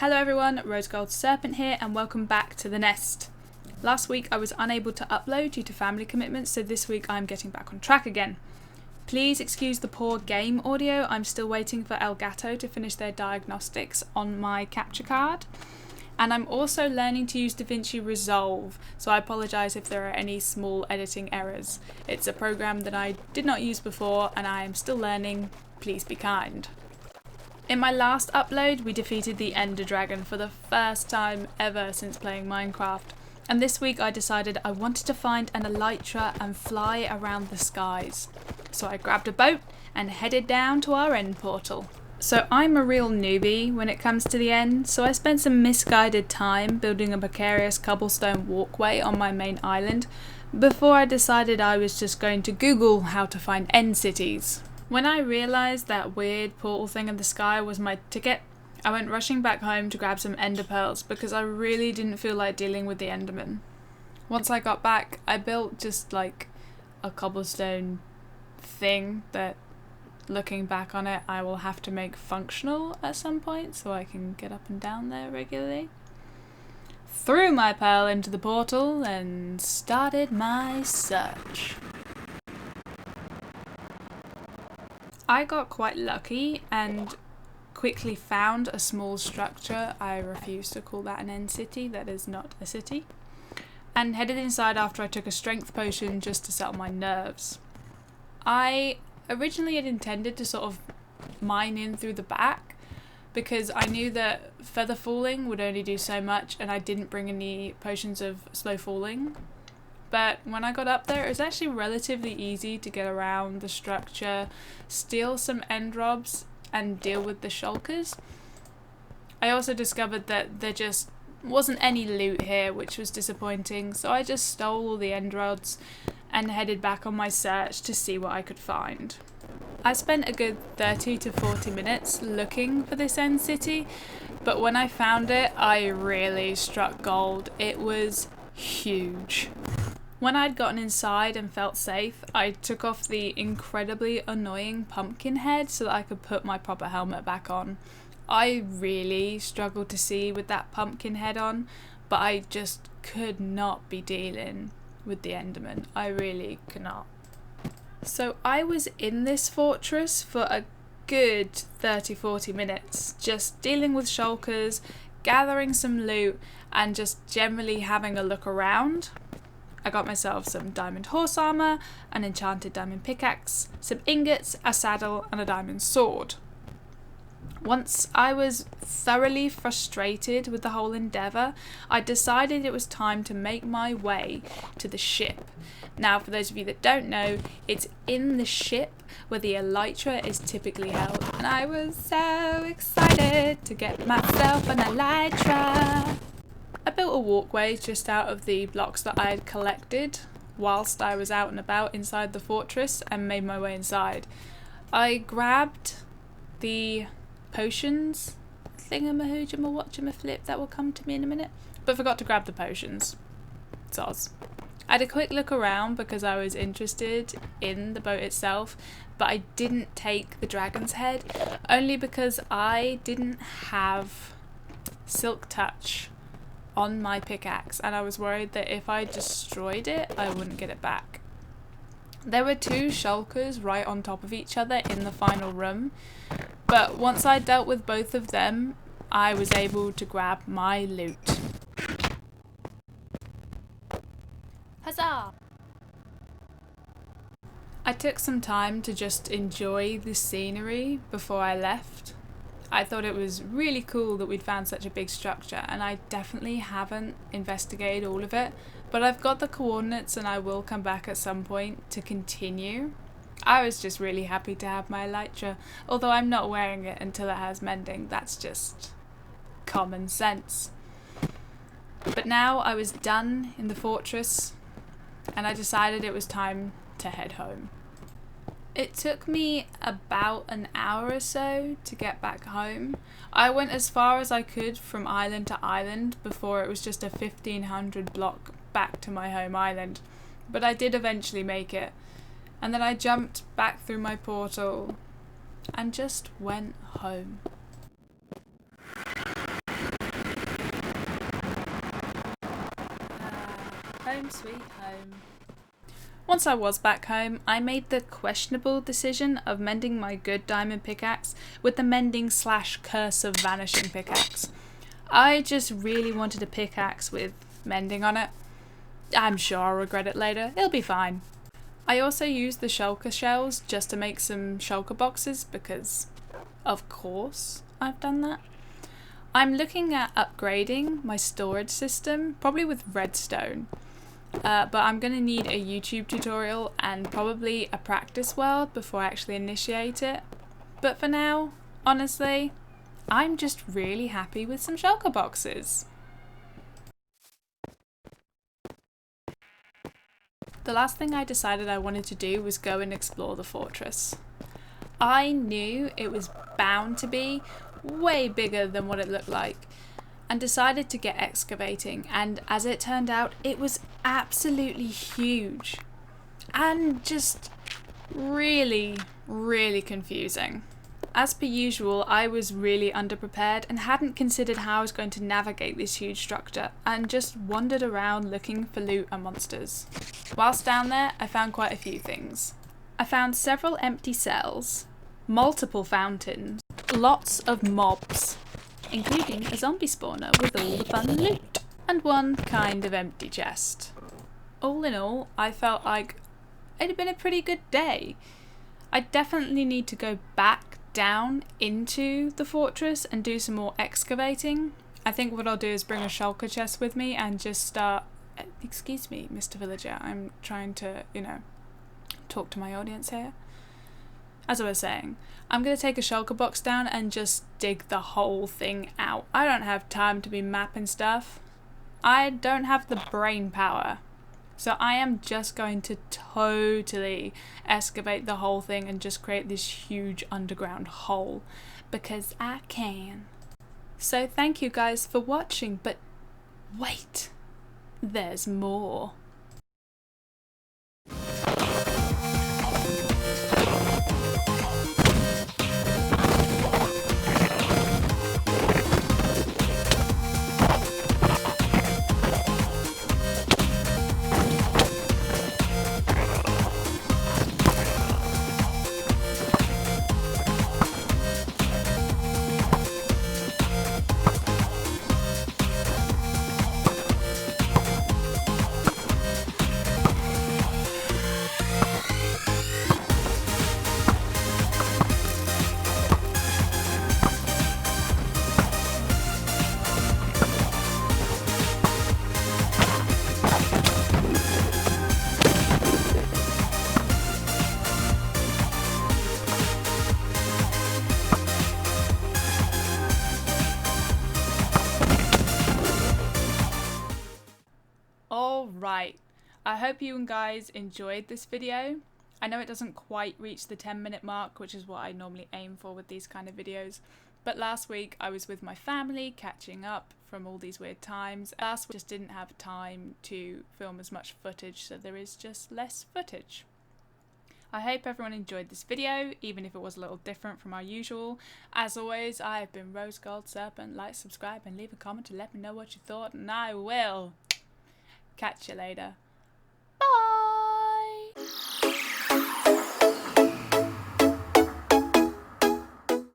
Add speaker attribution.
Speaker 1: Hello everyone, RoseGoldSerpent here and welcome back to the nest. Last week I was unable to upload due to family commitments, so this week I'm getting back on track again. Please excuse the poor game audio, I'm still waiting for Elgato to finish their diagnostics on my capture card. And I'm also learning to use DaVinci Resolve, so I apologise if there are any small editing errors. It's a program that I did not use before and I am still learning, please be kind. In my last upload, we defeated the Ender Dragon for the first time ever since playing Minecraft. And this week I decided I wanted to find an Elytra and fly around the skies. So I grabbed a boat and headed down to our end portal. So I'm a real newbie when it comes to the end, so I spent some misguided time building a precarious cobblestone walkway on my main island before I decided I was just going to Google how to find end cities. When I realised that weird portal thing in the sky was my ticket, I went rushing back home to grab some ender pearls because I really didn't feel like dealing with the enderman. Once I got back, I built just like a cobblestone thing that, looking back on it, I will have to make functional at some point so I can get up and down there regularly. Threw my pearl into the portal and started my search. I got quite lucky and quickly found a small structure. I refuse to call that an end city, that is not a city. And headed inside after I took a strength potion just to settle my nerves. I originally had intended to sort of mine in through the back because I knew that feather falling would only do so much and I didn't bring any potions of slow falling. But when I got up there, it was actually relatively easy to get around the structure, steal some end robs, and deal with the shulkers. I also discovered that there just wasn't any loot here, which was disappointing, so I just stole all the end rods and headed back on my search to see what I could find. I spent a good 30 to 40 minutes looking for this end city, but when I found it, I really struck gold. It was huge. When I'd gotten inside and felt safe, I took off the incredibly annoying pumpkin head so that I could put my proper helmet back on. I really struggled to see with that pumpkin head on, but I just could not be dealing with the enderman. I really could not. So I was in this fortress for a good 30-40 minutes, just dealing with shulkers, gathering some loot, and just generally having a look around. I got myself some diamond horse armour, an enchanted diamond pickaxe, some ingots, a saddle and a diamond sword. Once I was thoroughly frustrated with the whole endeavour, I decided it was time to make my way to the ship. Now, for those of you that don't know, it's in the ship where the Elytra is typically held, and I was so excited to get myself an Elytra. I built a walkway just out of the blocks that I had collected whilst I was out and about inside the fortress and made my way inside. I grabbed the potions, thingamahoogamawatchamaflip, that will come to me in a minute, but forgot to grab the potions. Soz. I had a quick look around because I was interested in the boat itself, but I didn't take the dragon's head only because I didn't have silk touch on my pickaxe and I was worried that if I destroyed it I wouldn't get it back. There were two shulkers right on top of each other in the final room, but once I dealt with both of them I was able to grab my loot. Huzzah! I took some time to just enjoy the scenery before I left. I thought it was really cool that we'd found such a big structure, and I definitely haven't investigated all of it, but I've got the coordinates and I will come back at some point to continue. I was just really happy to have my Elytra, although I'm not wearing it until it has mending. That's just common sense. But now I was done in the fortress and I decided it was time to head home. It took me about an hour or so to get back home. I went as far as I could from island to island before it was just a 1500 block back to my home island, but I did eventually make it. And then I jumped back through my portal and just went home. Home sweet home. Once I was back home, I made the questionable decision of mending my good diamond pickaxe with the mending / curse of vanishing pickaxe. I just really wanted a pickaxe with mending on it. I'm sure I'll regret it later, it'll be fine. I also used the shulker shells just to make some shulker boxes because, of course, I've done that. I'm looking at upgrading my storage system, probably with redstone. But I'm going to need a YouTube tutorial and probably a practice world before I actually initiate it. But for now, honestly, I'm just really happy with some shulker boxes. The last thing I decided I wanted to do was go and explore the fortress. I knew it was bound to be way bigger than what it looked like, and decided to get excavating, and as it turned out, it was absolutely huge and just really confusing. As per usual, I was really underprepared and hadn't considered how I was going to navigate this huge structure and just wandered around looking for loot and monsters. Whilst down there, I found quite a few things. I found several empty cells, multiple fountains, lots of mobs, including a zombie spawner with all the fun loot, and one kind of empty chest. All in all, I felt like it had been a pretty good day. I definitely need to go back down into the fortress and do some more excavating. I think what I'll do is bring a shulker chest with me and just start... Excuse me, Mr. Villager, I'm trying to, talk to my audience here. As I was saying, I'm going to take a shulker box down and just dig the whole thing out. I don't have time to be mapping stuff. I don't have the brain power. So I am just going to totally excavate the whole thing and just create this huge underground hole. Because I can. So thank you guys for watching, but wait, there's more. Alright, I hope you guys enjoyed this video. I know it doesn't quite reach the 10-minute mark, which is what I normally aim for with these kind of videos, but last week I was with my family catching up from all these weird times. Last week I just didn't have time to film as much footage, so there is just less footage. I hope everyone enjoyed this video, even if it was a little different from our usual. As always, I have been RoseGoldSerpent. Like, subscribe and leave a comment to let me know what you thought, and I will catch you later.